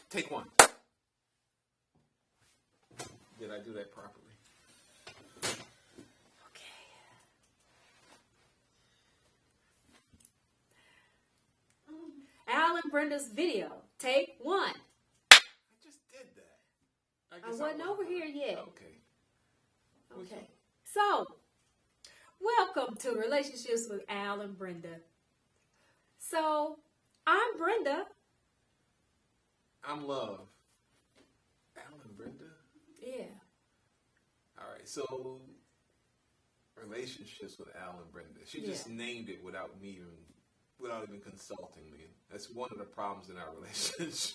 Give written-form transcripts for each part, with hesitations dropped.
Take one. Did I do that properly? Okay. Al and Brenda's video. Take one. I just did that. I wasn't over here yet. Okay. Okay. So, welcome to Relationships with Al and Brenda. So, I'm Brenda. I'm Love. Al and Brenda? Yeah. All right, so Relationships with Al and Brenda. She just named it without even consulting me. That's one of the problems in our relationship.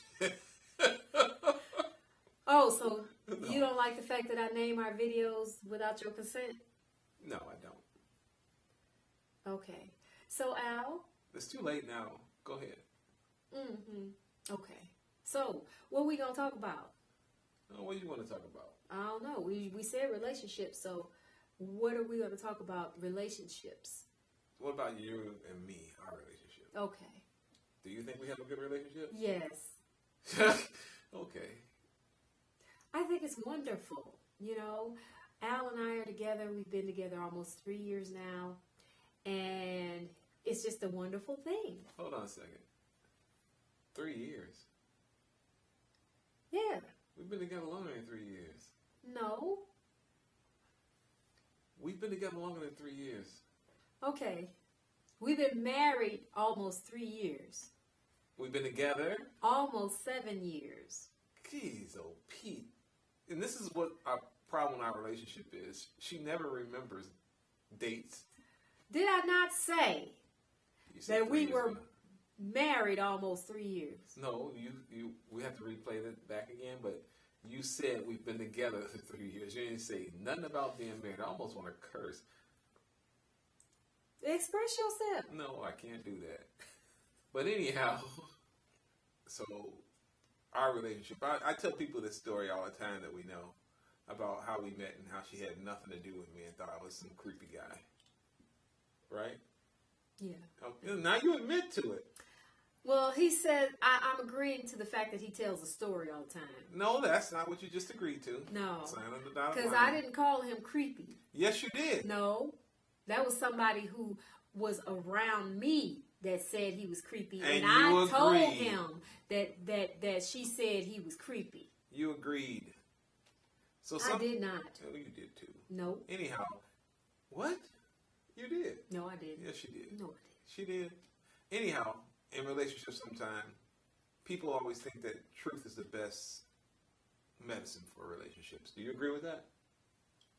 Oh, so you don't like the fact that I name our videos without your consent? No, I don't. Okay. So, Al? It's too late now. Go ahead. Okay. So, what are we going to talk about? What do you want to talk about? I don't know. We said relationships, so what are we going to talk about relationships? What about you and me, our relationship? Okay. Do you think we have a good relationship? Yes. Okay. I think it's wonderful. You know, Al and I are together. We've been together almost 3 years now. And it's just a wonderful thing. Hold on a second. 3 years? Yeah. We've been together longer than 3 years. No. We've been together longer than 3 years. Okay. We've been married almost 3 years. We've been together? Almost 7 years. Jeez, oh Pete. And this is what our problem in our relationship is. She never remembers dates. Did I not say that we were ago. married almost 3 years? No, we have to replay that back again, but you said we've been together for 3 years. You didn't say nothing about being married. I almost want to curse. Express yourself. No, I can't do that. But anyhow, so our relationship, I tell people this story all the time that we know about how we met and how she had nothing to do with me and thought I was some creepy guy. Right? Yeah. Okay, now you admit to it. Well, he said, I'm agreeing to the fact that he tells a story all the time. No, that's not what you just agreed to. No. Because I didn't call him creepy. Yes, you did. No. That was somebody who was around me that said he was creepy. And I told him that she said he was creepy. You agreed. So I did not. Oh, you did too. No. Anyhow, what? You did. No, I didn't. Yes, she did. No, I didn't. She did. Anyhow, in relationships sometimes, people always think that truth is the best medicine for relationships. Do you agree with that?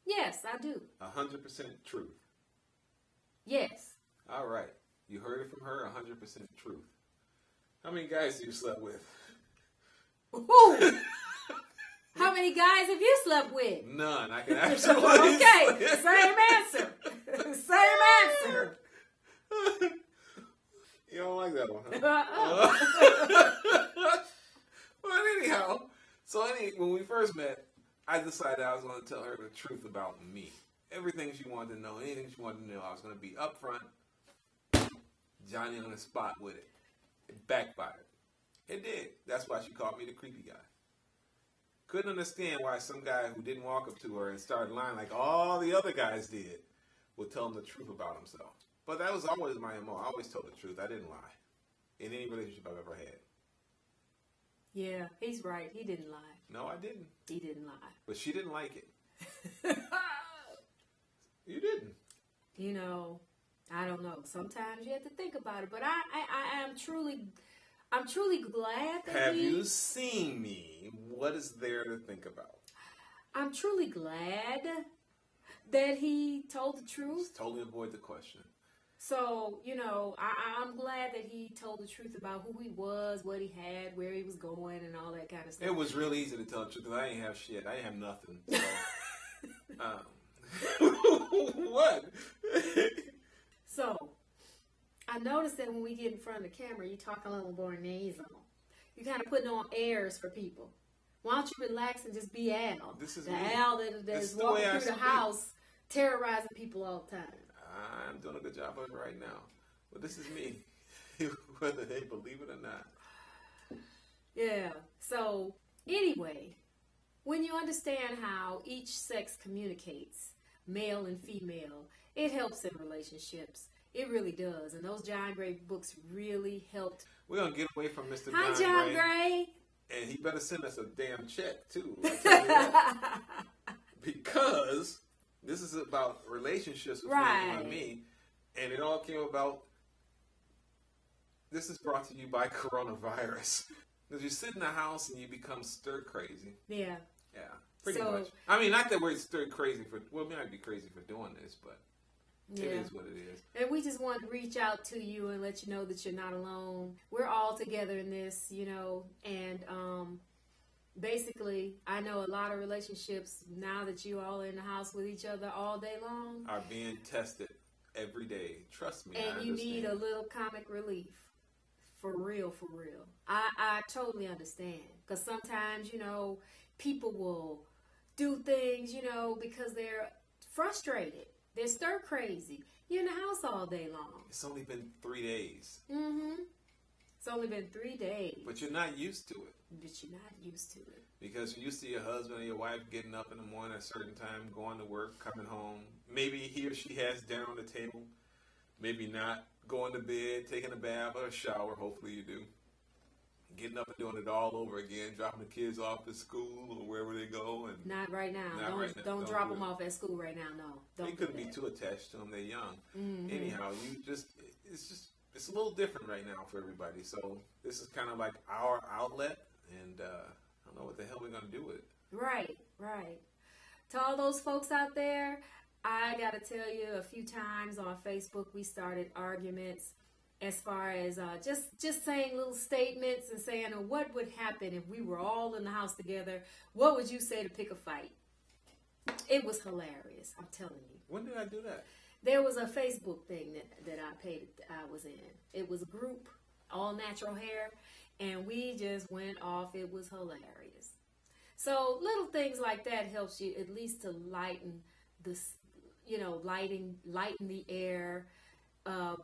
Yes, I do. 100% truth. Yes. All right. You heard it from her, 100% truth. How many guys do you slept with? Ooh. How many guys have you slept with? None. I can absolutely Okay. Same answer. Same answer. You don't like that one, huh? Well, anyhow, when we first met, I decided I was going to tell her the truth about me. Everything she wanted to know, anything she wanted to know, I was going to be upfront, Johnny on the spot with it. It backfired. It did. That's why she called me the creepy guy. Couldn't understand why some guy who didn't walk up to her and start lying like all the other guys did would tell him the truth about himself. But that was always my MO. I always told the truth. I didn't lie. In any relationship I've ever had. Yeah, he's right. He didn't lie. No, I didn't. He didn't lie. But she didn't like it. You didn't. You know, I don't know. Sometimes you have to think about it. But I'm truly glad that Have you seen me? What is there to think about? I'm truly glad that he told the truth. Just totally avoid the question. So, you know, I'm glad that he told the truth about who he was, what he had, where he was going, and all that kind of stuff. It was real easy to tell the truth because I didn't have shit. I didn't have nothing. So, what? So, I noticed that when we get in front of the camera, you talk a little more nasal. You kind of putting on airs for people. Why don't you relax and just be Al? This is the me. Al that is walking through the house, terrorizing people all the time. I'm doing a good job of it right now. But this is me, whether they believe it or not. Yeah. So anyway, when you understand how each sex communicates, male and female, it helps in relationships. It really does. And those John Gray books really helped. We're going to get away from Mr. Hi, John Gray. And he better send us a damn check, too. I tell you that. Because this is about relationships between you and me. And it all came about. This is brought to you by coronavirus. Because you sit in the house and you become stir crazy. Yeah. Yeah, pretty much. I mean, not that we're stir crazy for, well, we might be crazy for doing this, but it is what it is. And we just want to reach out to you and let you know that you're not alone. We're all together in this, you know, and basically, I know a lot of relationships, now that you all are in the house with each other all day long, are being tested every day. Trust me, and you need a little comic relief. For real, for real. I totally understand. Because sometimes, you know, people will do things, you know, because they're frustrated. They're stir crazy. You're in the house all day long. It's only been 3 days. Mm-hmm. It's only been 3 days. But you're not used to it. But you're not used to it. Because you're used to your husband or your wife getting up in the morning at a certain time, going to work, coming home. Maybe he or she has dinner on the table. Maybe not. Going to bed, taking a bath or a shower. Hopefully you do. Getting up and doing it all over again. Dropping the kids off at school or wherever they go. And not right now. Don't drop them off at school right now. No. They couldn't be too attached to them. They're young. Mm-hmm. Anyhow, it's a little different right now for everybody. So this is kind of like our outlet. And I don't know what the hell we're going to do with it. Right, right. To all those folks out there, I got to tell you, a few times on Facebook, we started arguments as far as just saying little statements and saying, oh, what would happen if we were all in the house together? What would you say to pick a fight? It was hilarious, I'm telling you. When did I do that? There was a Facebook thing that I was in. It was a group, all natural hair, and we just went off. It was hilarious. So little things like that helps you at least to lighten lighten the air,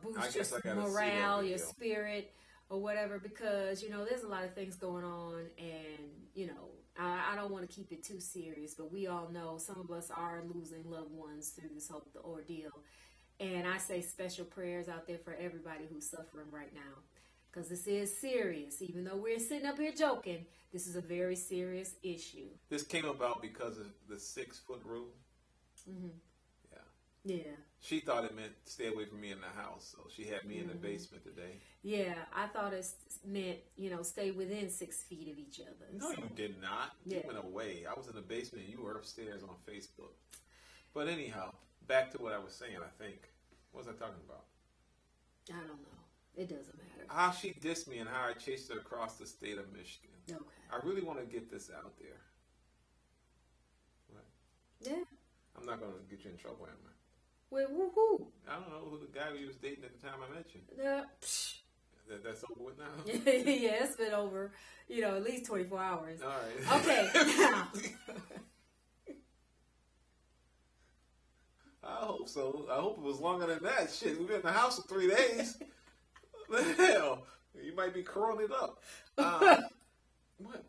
boost your morale, your spirit, or whatever, because, you know, there's a lot of things going on, and, you know, I don't want to keep it too serious, but we all know some of us are losing loved ones through this whole ordeal, and I say special prayers out there for everybody who's suffering right now, because this is serious. Even though we're sitting up here joking, this is a very serious issue. This came about because of the 6-foot rule. Mm-hmm. Yeah. She thought it meant stay away from me in the house, so she had me in the basement today. Yeah, I thought it meant, you know, stay within 6 feet of each other. No, you did not. You went away. I was in the basement and you were upstairs on Facebook. But anyhow, back to what I was saying, I think. What was I talking about? I don't know. It doesn't matter. How she dissed me and how I chased her across the state of Michigan. Okay. I really want to get this out there. What? Yeah. I'm not going to get you in trouble, am I? Wait, who? I don't know who the guy we was dating at the time I met you. That's over with now? Yeah, it's been over, you know, at least 24 hours. All right. Okay. I hope so. I hope it was longer than that. Shit, we've been in the house for 3 days. What the hell? You might be coronated up. What?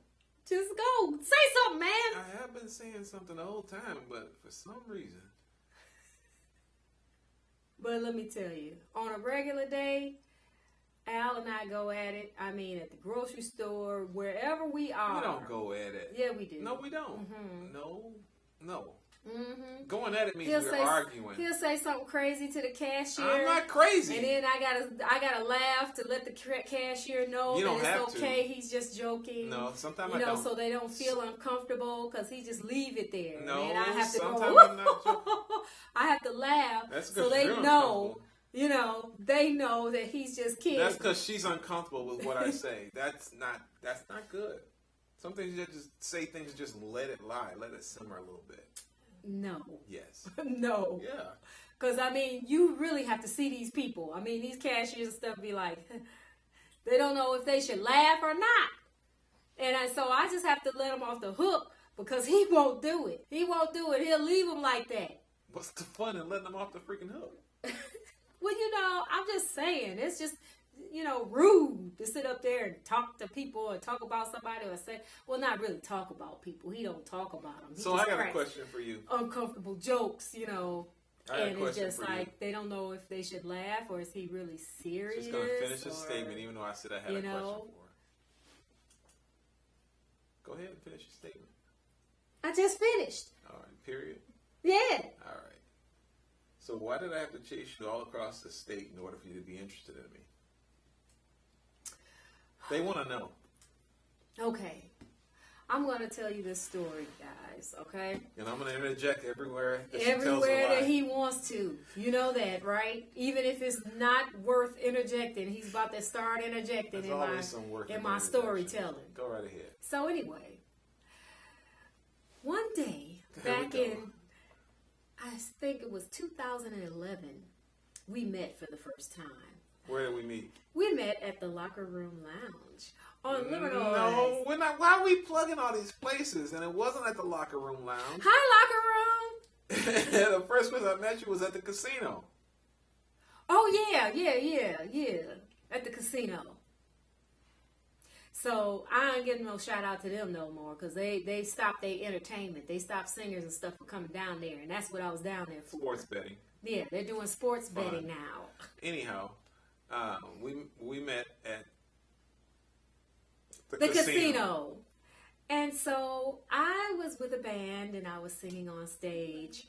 Just go. Say something, man. I have been saying something the whole time, but for some reason. But let me tell you, on a regular day, Al and I go at it. I mean, at the grocery store, wherever we are. We don't go at it. Yeah, we do. No, we don't. Mm-hmm. No. Mm-hmm. Going at it means we're arguing. He'll say something crazy to the cashier. I'm not crazy. And then I gotta laugh to let the cashier know that it's okay. He's just joking. No, sometimes I don't. So they don't feel uncomfortable because he just leave it there. No, and I have to sometimes go. I'm not joking. I have to laugh so they know. You know, they know that he's just kidding. That's because she's uncomfortable with what I say. That's not good. Some things you just say things, just let it lie, let it simmer a little bit. No. Yes. No. Yeah. Because, I mean, you really have to see these people. I mean, these cashiers and stuff be like, they don't know if they should laugh or not. And so I just have to let him off the hook because he won't do it. He won't do it. He'll leave him like that. What's the fun in letting them off the freaking hook? Well, you know, I'm just saying. It's just, rude to sit up there and talk to people or talk about somebody or say, well, not really talk about people. He don't talk about them. So I got a question for you. Uncomfortable jokes, and it's just like they don't know if they should laugh or is he really serious. She's going to finish a statement even though I said I had a question for her. Go ahead and finish your statement. I just finished. All right, period. Yeah. All right. So why did I have to chase you all across the state in order for you to be interested in me? They want to know. Okay. I'm going to tell you this story, guys, okay? And I'm going to interject everywhere that that he wants to. You know that, right? Even if it's not worth interjecting, he's about to start interjecting in my storytelling. Go right ahead. So anyway, one day, back in, I think it was 2011, we met for the first time. Where did we meet? We met at the Locker Room Lounge on Livernois. No, we're not. Why are we plugging all these places? And it wasn't at the Locker Room Lounge. Hi, Locker Room. The first place I met you was at the casino. Oh, yeah. At the casino. So I ain't getting no shout out to them no more because they stopped their entertainment. They stopped singers and stuff from coming down there, and that's what I was down there for. Sports betting. Yeah, they're doing sports betting now. Anyhow, we met at the casino. And so I was with a band and I was singing on stage.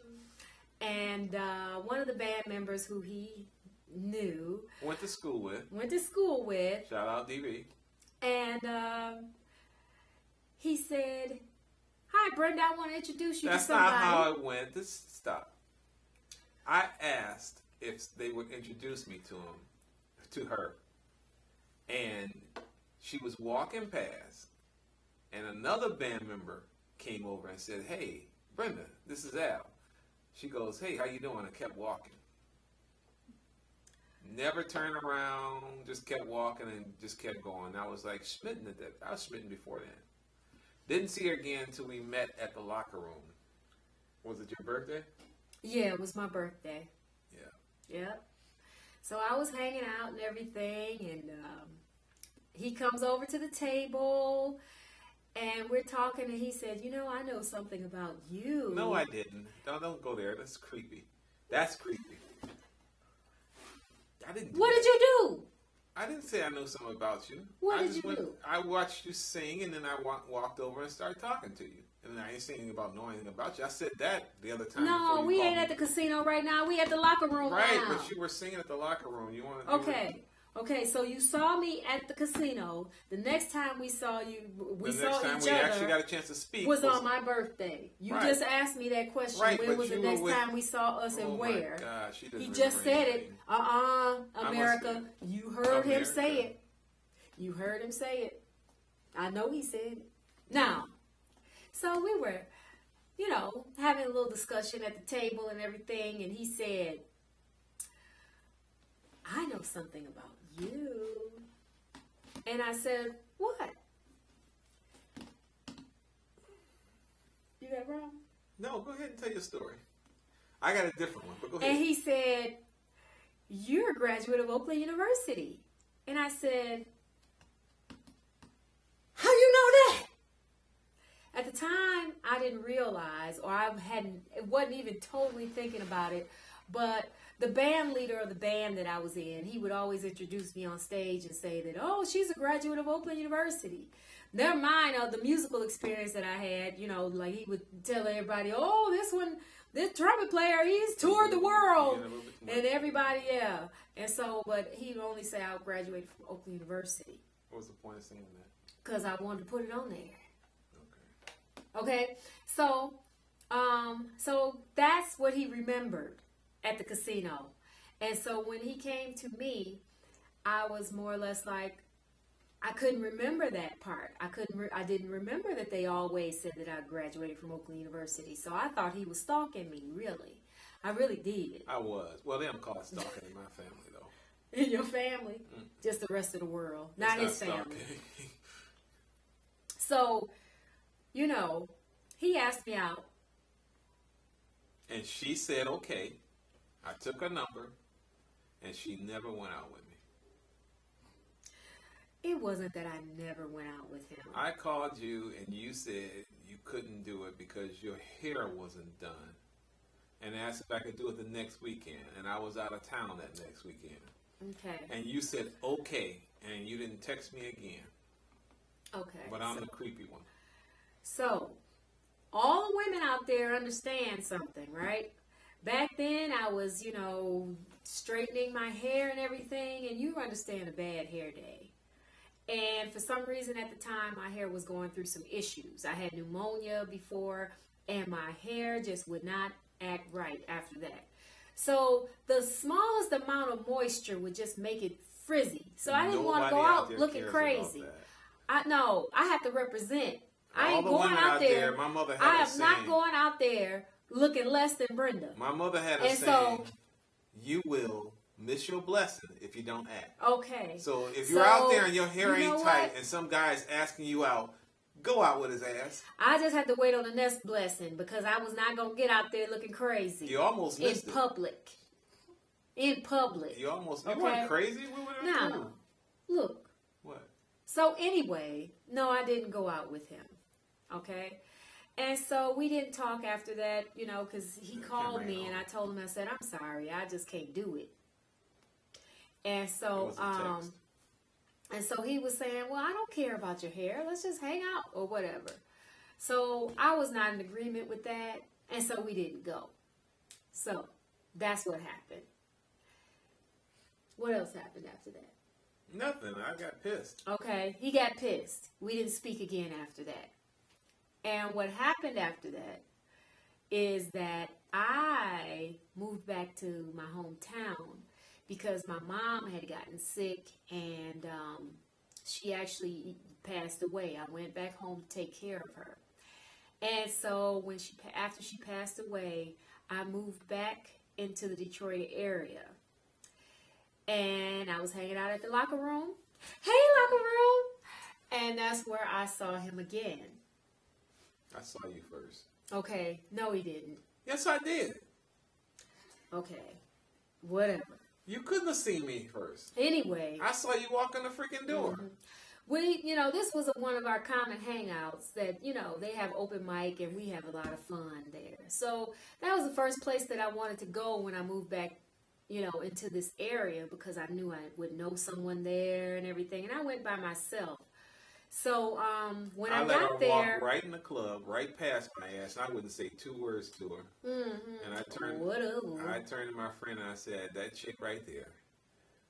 And one of the band members who he knew. Went to school with. Shout out DB. And he said, hi, Brenda, I want to introduce you to somebody. That's not how it went. Stop. I asked if they would introduce me to her. And she was walking past, and another band member came over and said, hey, Brenda, this is Al. She goes, hey, how you doing? I kept walking. Never turned around, just kept walking and just kept going. I was like smitten at that. I was smitten before then. Didn't see her again until we met at the Locker Room. Was it your birthday? Yeah, it was my birthday. Yeah. So I was hanging out and everything, and he comes over to the table, and we're talking, and he said, I know something about you. No, I didn't. Don't go there. That's creepy. I didn't. What did you do? I didn't say I know something about you. What did you do? I watched you sing, and then I walked over and started talking to you. And I ain't saying about knowing anything about you. I said that the other time. No, we ain't at the casino right now. We at the Locker Room right, now. But you were singing at the Locker Room. Okay, so you saw me at the casino. The next time we saw you, we actually got a chance to speak was on my birthday. You just asked me that question. Right, when was the next time we saw us and where? Oh my gosh, he just said it. America. You heard him say it. You heard him say it. I know he said it. Now, so we were, having a little discussion at the table and everything, and he said, I know something about you. And I said, what? You got wrong? No, go ahead and tell your story. I got a different one, but go ahead. And he said, you're a graduate of Oakland University. And I said, how you know that? At the time, I didn't realize, or it wasn't even totally thinking about it, but the band leader of the band that I was in, he would always introduce me on stage and say that, oh, she's a graduate of Oakland University. Never mind the musical experience that I had, like he would tell everybody, oh, this trumpet player, he's toured the world. And everybody, yeah. And so, but he'd only say I graduated from Oakland University. What was the point of saying that? Because I wanted to put it on there. Okay. So that's what he remembered at the casino. And so when he came to me, I was more or less like, I couldn't remember that part. I didn't remember that they always said that I graduated from Oakland University. So I thought he was stalking me, really. I really did. I was. Well, they don't call it stalking in my family, though. In your family? Just the rest of the world. Not his family. So, he asked me out. And she said, okay. I took her number, and she never went out with me. It wasn't that I never went out with him. I called you and you said you couldn't do it because your hair wasn't done. And asked if I could do it the next weekend. And I was out of town that next weekend. Okay. And you said, okay. And you didn't text me again. Okay. But I'm the creepy one. So, all the women out there understand something, right? Back then, I was, straightening my hair and everything. And you understand a bad hair day. And for some reason at the time, my hair was going through some issues. I had pneumonia before. And my hair just would not act right after that. So the smallest amount of moisture would just make it frizzy. So I didn't want to go out looking crazy. I have to represent. I ain't going out there. My mother had I am not going out there looking less than Brenda. My mother had a saying, you will miss your blessing if you don't act. Okay. So if you're out there and your hair ain't tight and some guy's asking you out, go out with his ass. I just had to wait on the next blessing because I was not going to get out there looking crazy. You almost missed it. In public. You almost, you weren't crazy? No. Look. What? So anyway, no, I didn't go out with him. Okay? And so we didn't talk after that, because he called me and I told him, I said, I'm sorry, I just can't do it. And so, and so he was saying, well, I don't care about your hair. Let's just hang out or whatever. So I was not in agreement with that. And so we didn't go. So that's what happened. What else happened after that? Nothing. I got pissed. Okay. He got pissed. We didn't speak again after that. And what happened after that is that I moved back to my hometown because my mom had gotten sick and she actually passed away. I went back home to take care of her. And so after she passed away, I moved back into the Detroit area. And I was hanging out at the locker room. Hey, locker room! And that's where I saw him again. I saw you first. Okay. No, he didn't. Yes, I did. Okay. Whatever. You couldn't have seen me first. Anyway. I saw you walk in the freaking door. Mm-hmm. We, this was one of our common hangouts that, they have open mic and we have a lot of fun there. So that was the first place that I wanted to go when I moved back, into this area because I knew I would know someone there and everything. And I went by myself. So when I got there, walk right in the club, right past my ass. I wouldn't say 2 words to her. Mm-hmm. And I turned to my friend and I said, "That chick right there.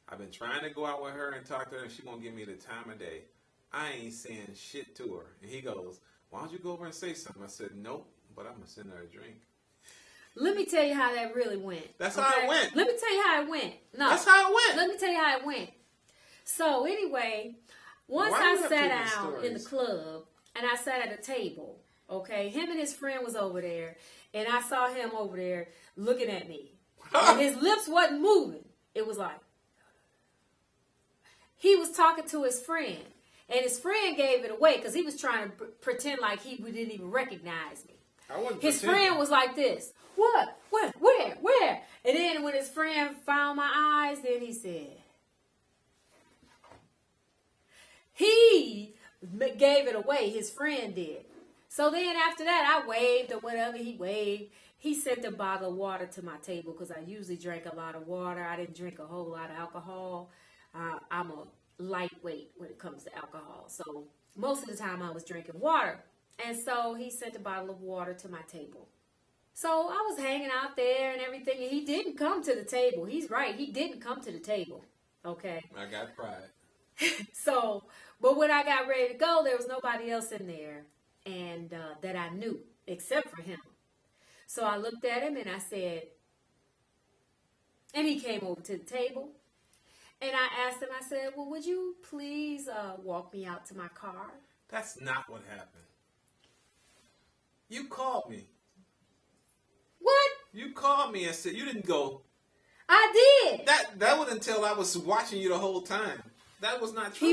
I've been trying to go out with her and talk to her, and she won't give me the time of day. I ain't saying shit to her." And he goes, "Why don't you go over and say something?" I said, "Nope, but I'm gonna send her a drink." Let me tell you how that really went. That's how it went. Let me tell you how it went. No, that's how it went. Let me tell you how it went. So anyway. Once I sat down in the club and I sat at a table, okay, him and his friend was over there and I saw him over there looking at me and his lips wasn't moving. It was like, he was talking to his friend and his friend gave it away because he was trying to pretend like he didn't even recognize me. His friend was like this, what, where? And then when his friend found my eyes, then he said, he gave it away. His friend did. So then after that, I waved or whatever. He waved. He sent a bottle of water to my table because I usually drank a lot of water. I didn't drink a whole lot of alcohol. I'm a lightweight when it comes to alcohol. So most of the time I was drinking water. And so he sent a bottle of water to my table. So I was hanging out there and everything. And he didn't come to the table. He's right. He didn't come to the table. Okay. I got pride. So, but when I got ready to go, there was nobody else in there and that I knew except for him. So I looked at him and I said, and he came over to the table and I asked him, I said, well, would you please walk me out to my car? That's not what happened. You called me. What? You called me and said, you didn't go. I did. That would entail I was watching you the whole time. That was not true.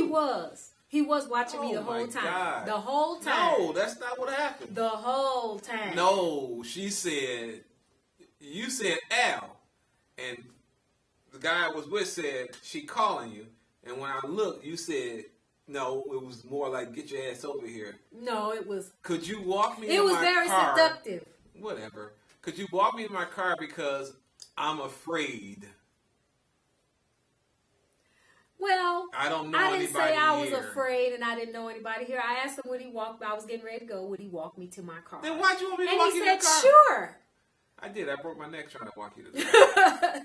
He was watching me the whole time. God. The whole time. No, that's not what happened. The whole time. No, you said Al. And the guy I was with said, she calling you. And when I looked, you said, No, it was more like, get your ass over here. No, it was. Could you walk me to my car? It was very seductive. Whatever. Could you walk me to my car because I'm afraid? Well, I don't know I didn't say I was here. afraid and I didn't know anybody here. I asked him would he walk me. I was getting ready to go. Would he walk me to my car? Then why'd you want me to and walk you to the car? And he said, sure. I did. I broke my neck trying to walk you to the car.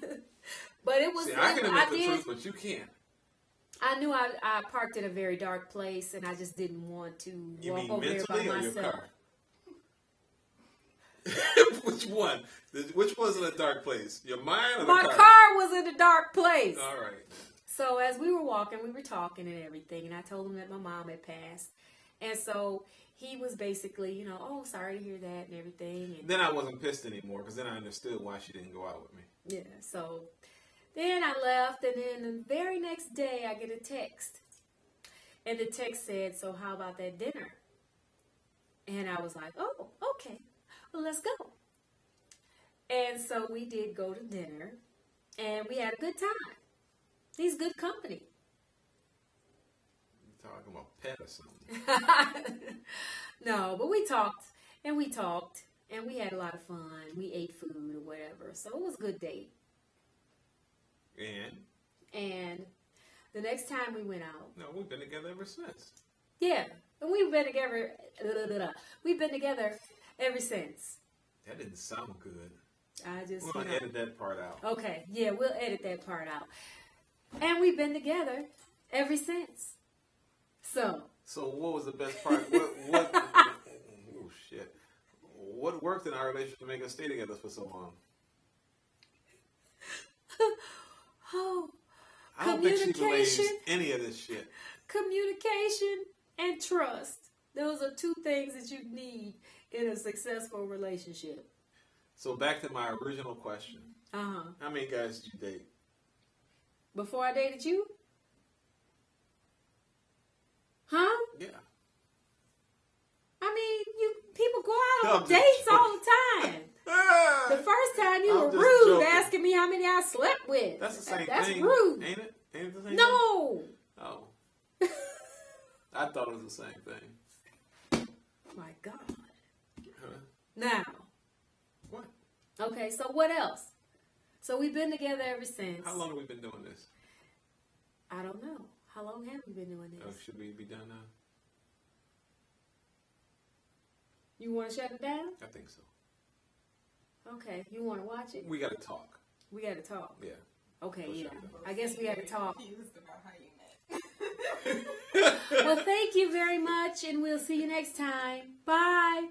But it was. See, I can admit the truth, but you can't. I knew I parked in a very dark place, and I just didn't want to walk over there by myself. Your car? Which one? Which was in a dark place? Your mind or the car? My car was in a dark place. All right. So as we were walking, we were talking and everything, and I told him that my mom had passed. And so he was basically, oh, sorry to hear that and everything. And then I wasn't pissed anymore because then I understood why she didn't go out with me. Yeah, so then I left, and then the very next day I get a text. And the text said, so how about that dinner? And I was like, oh, okay. Well, let's go. And so we did go to dinner, and we had a good time. He's good company. You're talking about pet or something. No, but we talked, and we had a lot of fun. We ate food or whatever. So it was a good date. And the next time we went out. No, we've been together ever since. Yeah. And we've been together. We've been together ever since. That didn't sound good. We're going to edit that part out. Okay. Yeah, we'll edit that part out. And we've been together ever since. So what was the best part? What oh, shit. What worked in our relationship to make us stay together for so long? I don't think she believes any of this shit. Communication and trust. Those are two things that you need in a successful relationship. So back to my original question. Uh-huh. How many guys did you date? Before I dated you? Huh? Yeah. I mean, people go out on dates all the time. The first time you were rude asking me how many I slept with. That's the same thing. That's rude. Ain't it? Ain't it the same No. thing? Oh. I thought it was the same thing. My God. Huh? Now. What? Okay, so what else? So we've been together ever since. How long have we been doing this? I don't know. How long have we been doing this? Oh, should we be done now? You want to shut it down? I think so. Okay, you want to watch it? We got to talk. We got to talk. Yeah. Okay, yeah. I guess we got to talk. Confused about how you met. Well, thank you very much, and we'll see you next time. Bye.